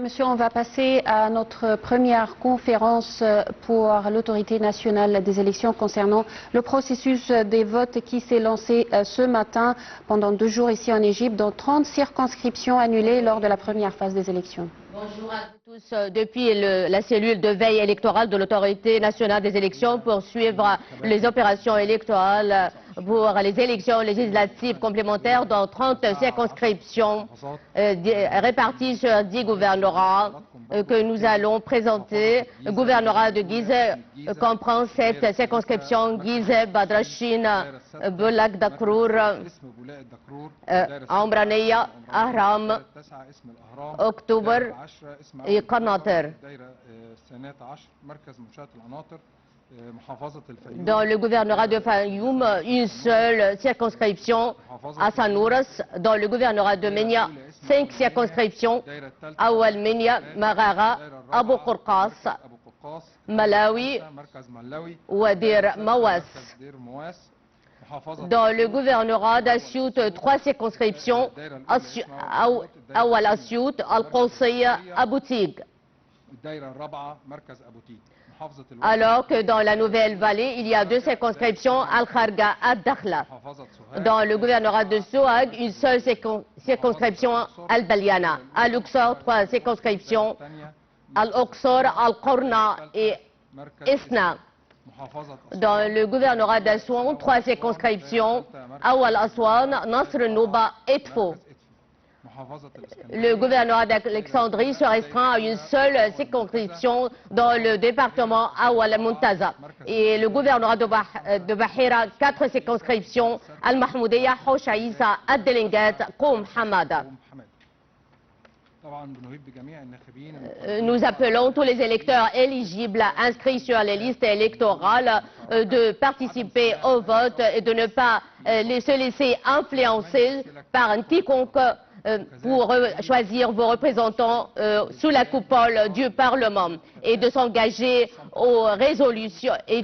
Monsieur, on va passer à notre première conférence pour l'autorité nationale des élections concernant le processus des votes qui s'est lancé ce matin pendant 2 jours ici en Égypte dans 30 circonscriptions annulées lors de la première phase des élections. Bonjour à tous. Depuis la cellule de veille électorale de l'autorité nationale des élections pour suivre les opérations électorales pour les élections législatives complémentaires dans 30 circonscriptions réparties sur 10 gouvernorats que nous allons présenter. Le gouvernorat de Gizeh comprend 7 circonscriptions: Gizeh, Badrachine, Bolak Dakrour, Ambraniya, Ahram, Octobre et Qanater. Dans le gouvernorat de Fayoum, une seule circonscription, Hassanouras. Dans le gouvernorat de Menia, 5 circonscriptions, Awal Menia, Marara, Abu Qurqas, Malawi, Wadir Mawas. Dans le gouvernorat d'Assiout, 3 circonscriptions, Awal Assiout, Al-Qawsiya, Aboutig. Alors que dans la Nouvelle-Vallée, il y a 2 circonscriptions, Al-Kharga, Ad-Dakhla. Dans le gouvernorat de Souag, une seule circonscription, Al-Baliana. À Luxor, 3 circonscriptions, Al-Oqsor, Al-Qorna et Isna. Dans le gouvernorat d'Assouan, 3 circonscriptions, Awal Aswan, Nasr Nouba et Tfo. Le gouvernorat d'Alexandrie se restreint à une seule circonscription dans le département Awal Muntaza. Et le gouvernorat de Bahira, 4 circonscriptions, Al-Mahmoudiya, Hoshaïsa, Ad-Delingat, Qoum Hamada. Nous appelons tous les électeurs éligibles inscrits sur les listes électorales de participer au vote et de ne pas se laisser influencer par un quiconque pour choisir vos représentants sous la coupole du Parlement et de s'engager aux résolutions et à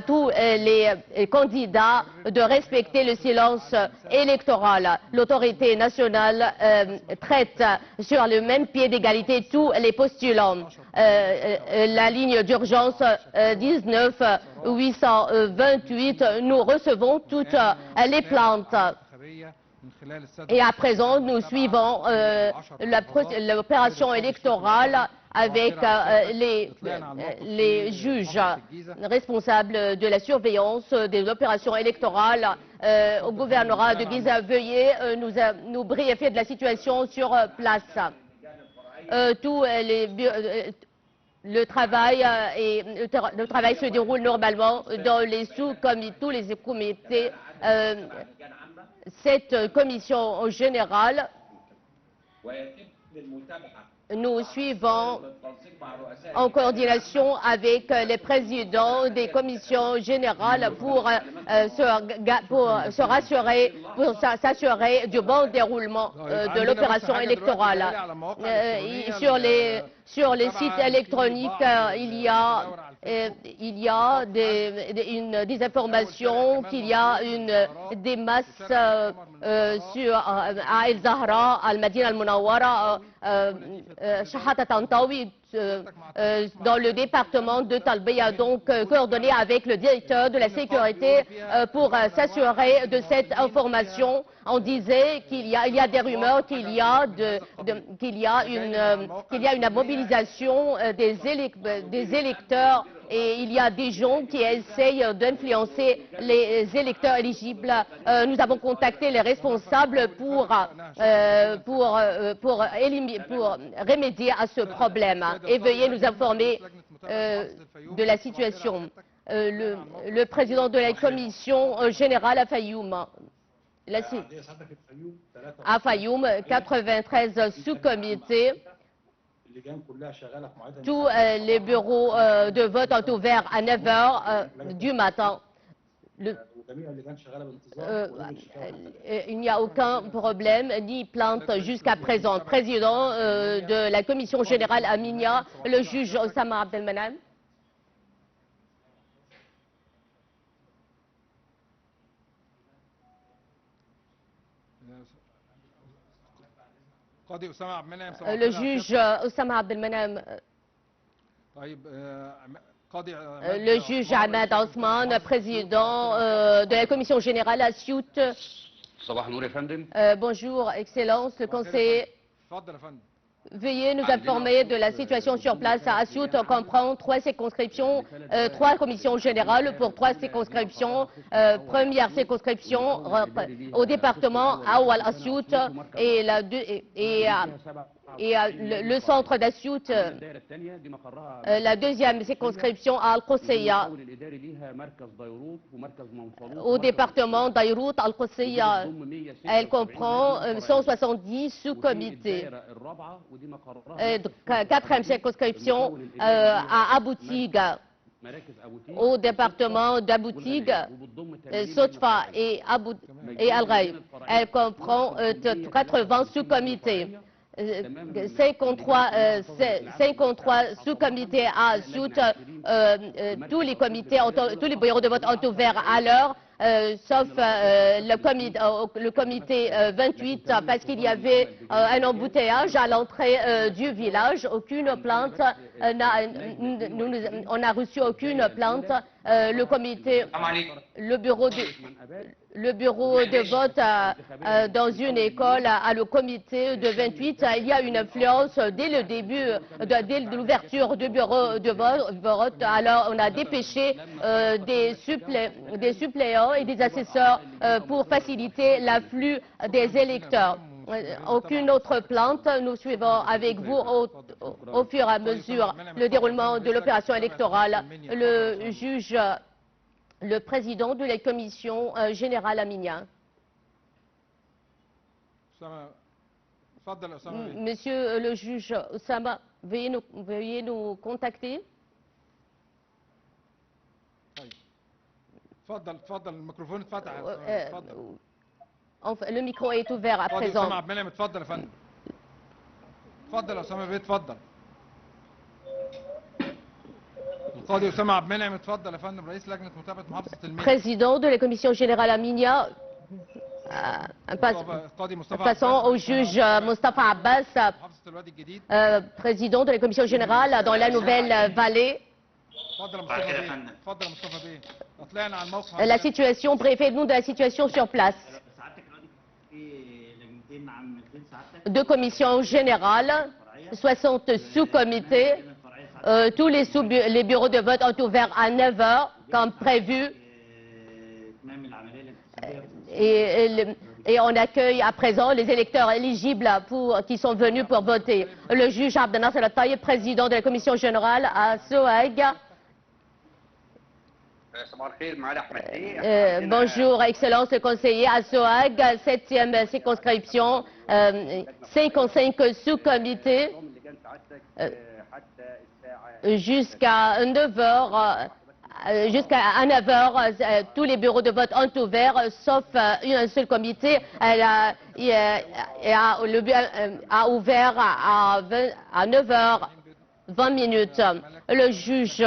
tous les candidats de respecter le silence électoral. L'autorité nationale traite sur le même pied d'égalité tous les postulants. La ligne d'urgence 19 828, nous recevons toutes les plaintes. Et à présent, nous suivons l'opération électorale avec les juges responsables de la surveillance de l'opération électorale au gouvernorat de Giza. Veuillez nous briefer de la situation sur place. Le travail se déroule normalement dans les tous les comités. Cette commission générale, nous suivons en coordination avec les présidents des commissions générales pour s'assurer du bon déroulement de l'opération électorale. Sur les sites électroniques, il y a des informations qu'il y a des masses à El Zahra, Al-Madina Al-Munawara, Shahata Tantawi, dans le département de Talbiya, donc coordonné avec le directeur de la sécurité pour s'assurer de cette information. On disait qu'il y a des rumeurs qu'il y a une mobilisation des électeurs et il y a des gens qui essayent d'influencer les électeurs éligibles. Nous avons contacté les responsables pour remédier à ce problème. Et veuillez nous informer de la situation. Le président de la commission générale à Fayoum, 93 sous-comités. Tous les bureaux de vote sont ouverts à 9 h du matin. Il n'y a aucun problème ni plainte jusqu'à présent. Président de la commission générale à Minya, le juge Osama Abdelmanan. Le juge Oussama Abdelmenem, le juge Ahmed Ousmane, président de la commission générale à Siout. Bonjour, Excellence, le conseiller. Veuillez nous informer de la situation sur place à Siout. On comprend 3 circonscriptions, 3 commissions générales pour 3 circonscriptions. Première circonscription au département Awal à Siout et le centre d'Assiout, la deuxième circonscription à Al-Qusseya, au département d'Aïrout Al-Qusseya. Elle comprend 170 sous-comités. Quatrième circonscription à Abou-Tiga, au département d'Abou-Tigue, Sotfa et Al-Ghaïb. Elle comprend 80 sous-comités. 53 sous-comités à Siout. Tous les bureaux de vote ont ouvert à l'heure, sauf le comité 28, parce qu'il y avait un embouteillage à l'entrée du village. Aucune plainte, on n'a reçu aucune plainte. Le bureau de vote dans une école à le comité de 28, il y a une influence dès le début, dès l'ouverture du bureau de vote. Alors on a dépêché des suppléants et des assesseurs pour faciliter l'afflux des électeurs. Aucune autre plainte. Nous suivons avec vous au fur et à mesure le déroulement de l'opération électorale. Le juge, le président de la commission générale à Minya. Monsieur le juge Oussama, veuillez nous contacter. Le micro est ouvert à présent. Président de la commission générale à Minya, passons au juge Mostafa Abbas, président de la commission générale dans la Nouvelle-Vallée. La situation, briefez-nous de la situation sur place. 2 commissions générales, 60 sous-comités. Tous les bureaux de vote ont ouvert à 9 h comme prévu. Et on accueille à présent les électeurs éligibles qui sont venus pour voter. Le juge Abdel Nasser Al-Taïeb, président de la commission générale à Sohag. Bonjour, Excellence le conseiller à Sohag, 7e circonscription, 55 sous-comités. Jusqu'à 9 h, tous les bureaux de vote ont ouvert, sauf un seul comité. Elle a ouvert à 9 h 20 minutes. Le juge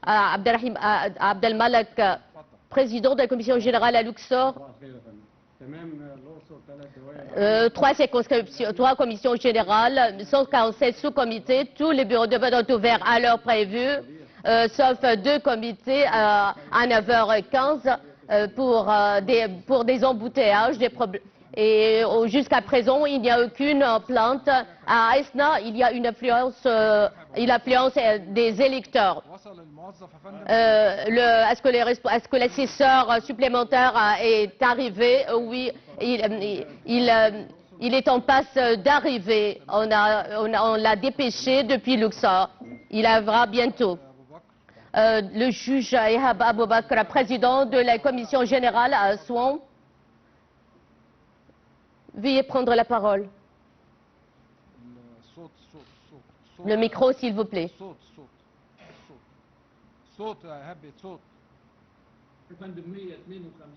Abdelmalek, président de la commission générale à Luxor. 3 commissions générales, 147 sous-comités. Tous les bureaux de vote ont ouvert à l'heure prévue, sauf 2 comités à 9 h 15 pour des embouteillages, des problèmes. Et jusqu'à présent, il n'y a aucune plainte. À Esna, il y a une influence des électeurs. Est-ce que l'assesseur supplémentaire est arrivé? Oui, il est en passe d'arriver. On l'a dépêché depuis Luxor. Il arrivera bientôt. Le juge Ehab Aboubakra, président de la commission générale à Souan. Veuillez prendre la parole. Le micro, s'il vous plaît.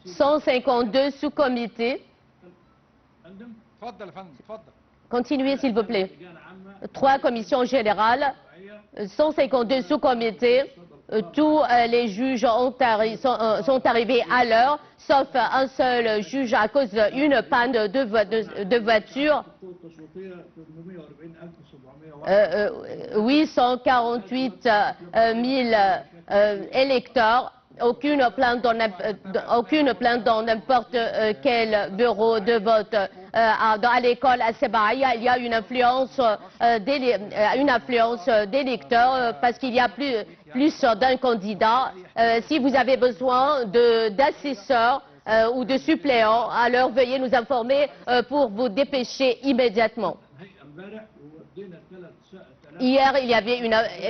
152 sous-comités. Continuez, s'il vous plaît. 3 commissions générales, 152 sous-comités. Tous les juges sont arrivés à l'heure, sauf un seul juge à cause d'une panne de voiture. 848 000 électeurs. Aucune plainte dans n'importe quel bureau de vote. À l'école à Sebaïa, il y a une influence d'électeurs parce qu'il y a plus d'un candidat. Si vous avez besoin d'assesseurs ou de suppléants, alors veuillez nous informer pour vous dépêcher immédiatement.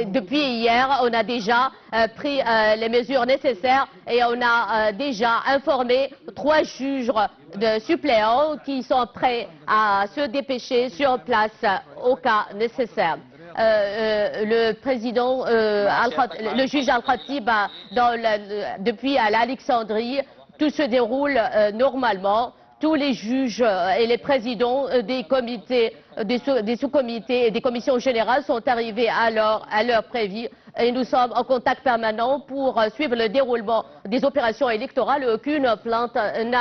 Depuis hier, on a déjà pris les mesures nécessaires et on a déjà informé 3 juges de suppléants qui sont prêts à se dépêcher sur place au cas nécessaire. Le juge Al-Khatib, depuis l'Alexandrie, tout se déroule normalement. Tous les juges et les présidents des comités, des sous-comités et des commissions générales sont arrivés à l'heure prévue et nous sommes en contact permanent pour suivre le déroulement des opérations électorales. Aucune plainte nous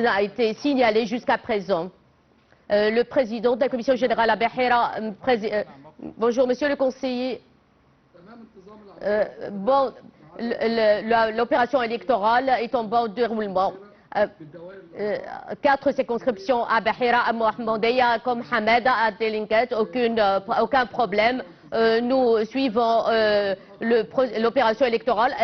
a été signalée jusqu'à présent. Le président de la commission générale à Bahira, bonjour monsieur le conseiller. L'opération électorale est en bon déroulement. 4 circonscriptions à Bahira, à Mohamedia, comme Hamada, à Delinquet, aucun problème. Nous suivons l'opération électorale.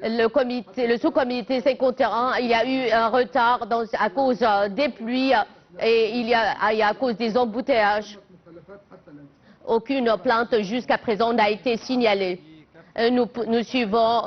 Le sous-comité 51, il y a eu un retard à cause des pluies et à cause des embouteillages. Aucune plainte jusqu'à présent n'a été signalée. Nous suivons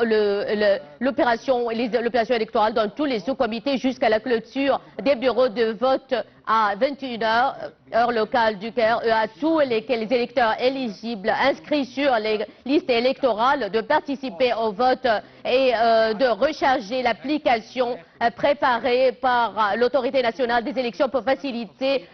l'opération électorale dans tous les sous-comités jusqu'à la clôture des bureaux de vote à 21h, heure locale du Caire, à tous les électeurs éligibles inscrits sur les listes électorales de participer au vote et de recharger l'application préparée par l'autorité nationale des élections pour faciliter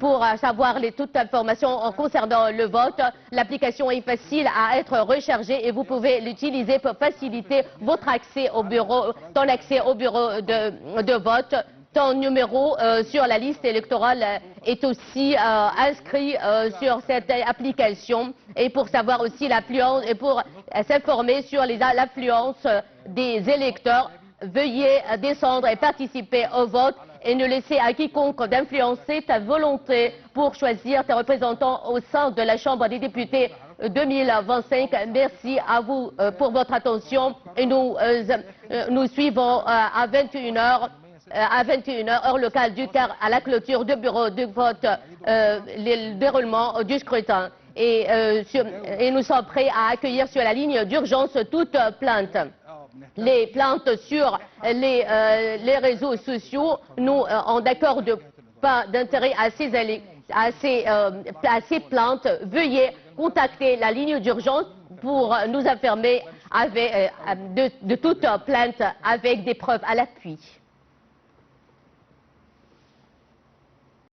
pour savoir toute information concernant le vote. L'application est facile à être rechargée et vous pouvez l'utiliser pour faciliter votre accès au bureau, ton accès au bureau de vote. Ton numéro sur la liste électorale est aussi inscrit sur cette application. Et pour savoir aussi l'affluence et pour s'informer sur l'affluence des électeurs, veuillez descendre et participer au vote et ne laissez à quiconque d'influencer ta volonté pour choisir tes représentants au sein de la Chambre des députés 2025. Merci à vous pour votre attention et nous suivons à 21h. À 21h, heure locale du Caire, à la clôture du bureau de vote, le déroulement du scrutin. Et nous sommes prêts à accueillir sur la ligne d'urgence toute plainte. Les plaintes sur les réseaux sociaux, nous, on n'accorde pas d'intérêt à ces plaintes. Veuillez contacter la ligne d'urgence pour nous informer de toute plainte avec des preuves à l'appui.